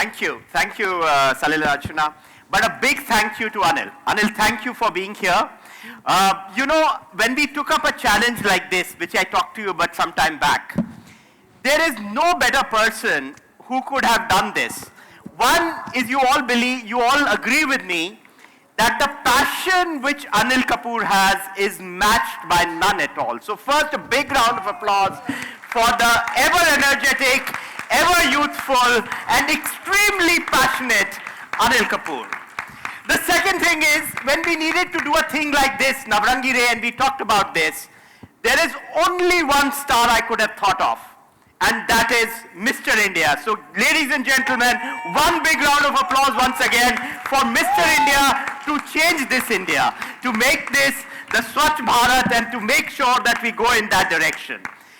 Thank you, Salil and Archana. But a big thank you to Anil. Anil, thank you for being here. When we took up a challenge like this, which I talked to you about some time back, there is no better person who could have done this. One is you all agree with me that the passion which Anil Kapoor has is matched by none at all. So first, a big round of applause for the ever energetic, ever youthful, and extremely passionate Anil Kapoor. The second thing is, when we needed to do a thing like this, Navrangi Ray, and we talked about this, there is only one star I could have thought of, and that is Mr. India. So, ladies and gentlemen, one big round of applause once again for Mr. India to change this India, to make this the Swachh Bharat and to make sure that we go in that direction.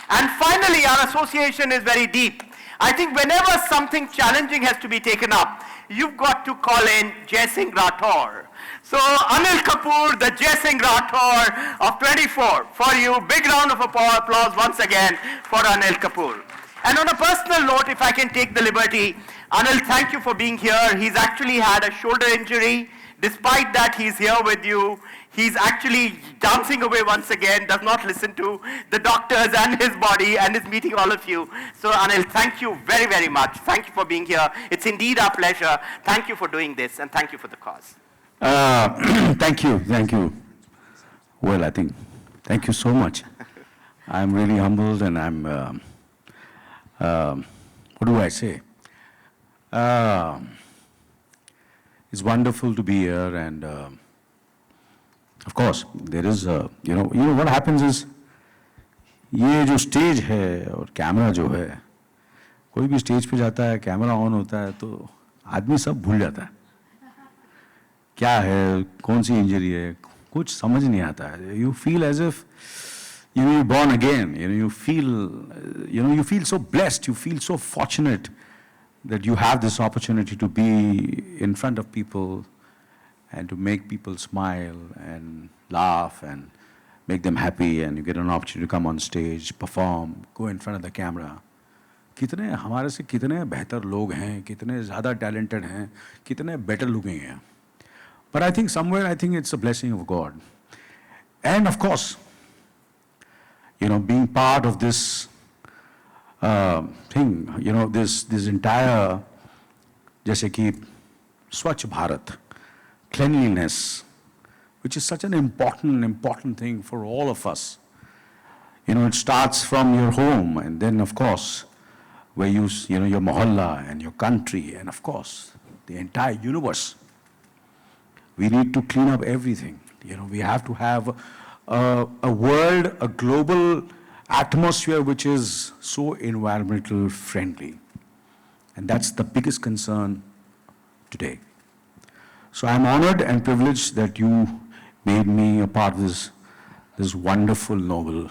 And finally, our association is very deep. I think whenever something challenging has to be taken up, you've got to call in Jai Singh Rathore. So Anil Kapoor, the Jai Singh Rathore of 24, for you. Big round of applause once again for Anil Kapoor. And on a personal note, if I can take the liberty, Anil, thank you for being here. He's actually had a shoulder injury. Despite that, he's here with you. He's actually dancing away once again, does not listen to the doctors and his body, and is meeting all of you. So Anil, thank you very, very much. Thank you for being here. It's indeed our pleasure. Thank you for doing this, and thank you for the cause. Thank you. Well, thank you so much. I'm really humbled, and I'm, what do I say? It's wonderful to be here, and of course, there is, what happens is, ये जो stage है और camera जो है, कोई भी stage पे जाता है, कैमरा ऑन होता है, तो आदमी सब भूल जाता है. क्या है, कौन सी इंजरी है, कुछ समझ नहीं आता है. You feel as if, you're born again. You feel so blessed, you feel so fortunate that you have this opportunity to be in front of people and to make people smile and laugh and make them happy, and you get an opportunity to come on stage, perform, go in front of the camera. कितने हमारे से कितने बेहतर लोग हैं, कितने ज़्यादा talented हैं, कितने better looking हैं. But I think somewhere, it's a blessing of God. And of course, being part of this thing, this entire, जैसे कि Swachh Bharat, cleanliness, which is such an important thing for all of us. It starts from your home, and then of course, where your mohalla and your country, and of course, the entire universe. We need to clean up everything. We have to have a world, a global atmosphere which is so environmental friendly. And that's the biggest concern today. So I'm honored and privileged that you made me a part of this wonderful novel.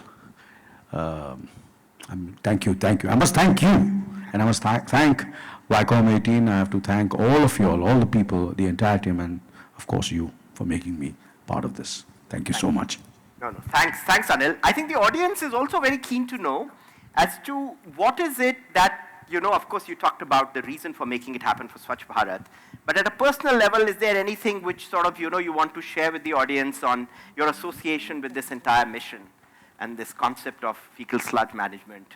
Thank you. I must thank you, and I must thank Viacom 18. I have to thank all of you all the people, the entire team, and of course you for making me part of this. Thank you so much. No. Thanks, Anil. I think the audience is also very keen to know as to what is it that, of course you talked about the reason for making it happen for Swachh Bharat, but at a personal level, is there anything which sort of, you want to share with the audience on your association with this entire mission and this concept of fecal sludge management?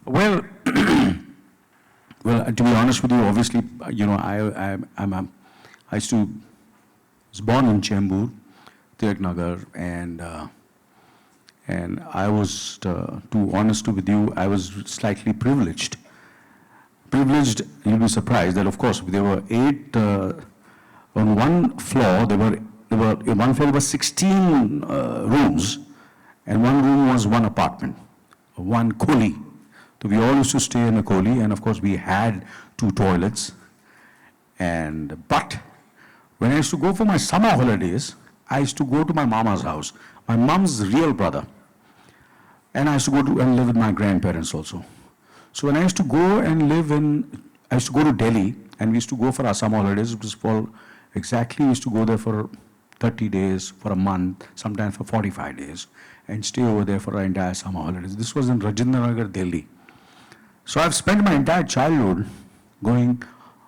Well, to be honest with you, obviously, I was born in Chembur, Tilak Nagar, and I was, to honest with you, I was slightly privileged. You'll be surprised that, of course, there were 8, on one floor, there were 16 rooms, and one room was one apartment, one koli. So we all used to stay in a koli, and of course we had 2 toilets. But when I used to go for my summer holidays, I used to go to my mama's house, my mom's real brother. And I used to go to and live with my grandparents also. So when I used to go and I used to go to Delhi, and we used to go for our summer holidays. It was we used to go there for 30 days, for a month, sometimes for 45 days, and stay over there for our entire summer holidays. This was in Rajendra Nagar, Delhi. So I've spent my entire childhood going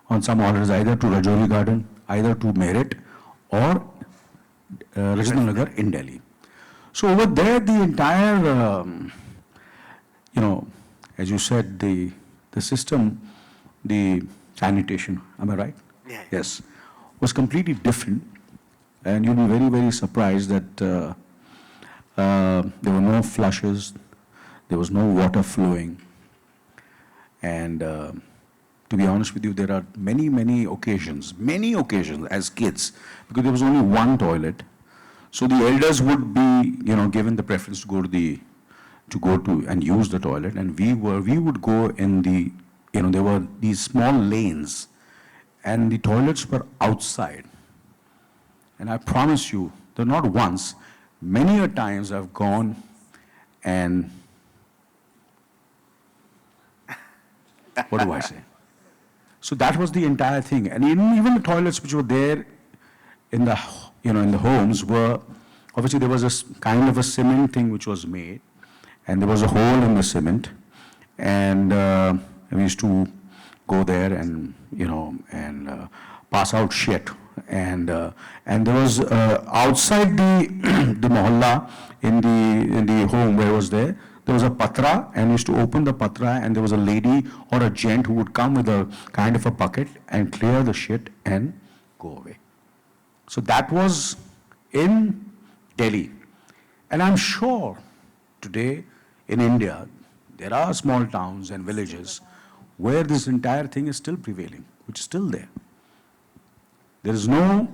on some holidays either to Rajouri Garden, either to Merit or Rajendra Nagar in Delhi. So over there, the entire, as you said, the system, the sanitation, am I right? Yeah. Yes, was completely different. And you'll be very, very surprised that there were no flushes, there was no water flowing. And to be honest with you, there are many, many occasions as kids, because there was only one toilet. So the elders would be, given the preference to go to and use the toilet, and we would go in the, there were these small lanes, and the toilets were outside. And I promise you, though not once, many a times I've gone and, what do I say? So that was the entire thing. And even the toilets which were there in the, in the homes were, obviously there was a kind of a cement thing which was made, and there was a hole in the cement, and we used to go there and, pass out shit. And there was outside the mohalla in the home where I was there was a patra, and we used to open the patra, and there was a lady or a gent who would come with a kind of a bucket and clear the shit and go away. So that was in Delhi. And I'm sure today in India, there are small towns and villages where this entire thing is still prevailing, which is still there. There is not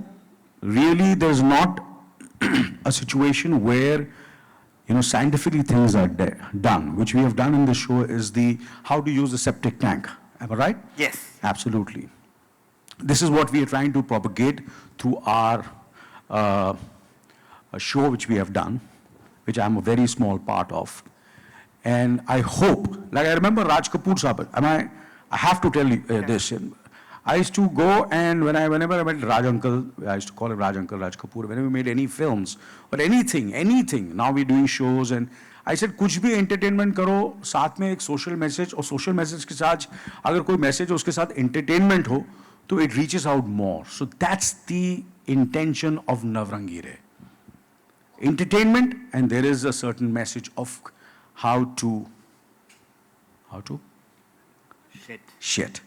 a situation where, scientifically things are done. Which we have done in the show is how to use the septic tank. Am I right? Yes. Absolutely. This is what we are trying to propagate through our a show which we have done, which I'm a very small part of. And I hope, like I remember Raj Kapoor Sahab, I have to tell you this. I used to go, and whenever I met Raj Uncle, I used to call him Raj Uncle, Raj Kapoor, whenever we made any films or anything, now we're doing shows, and I said, कुछ भी entertainment करो, साथ में एक social message, और social message के साथ, अगर कोई message हो, उसके साथ entertainment हो, तो it reaches out more. So that's the intention of Navrangi Re. Entertainment, and there is a certain message of how to shit.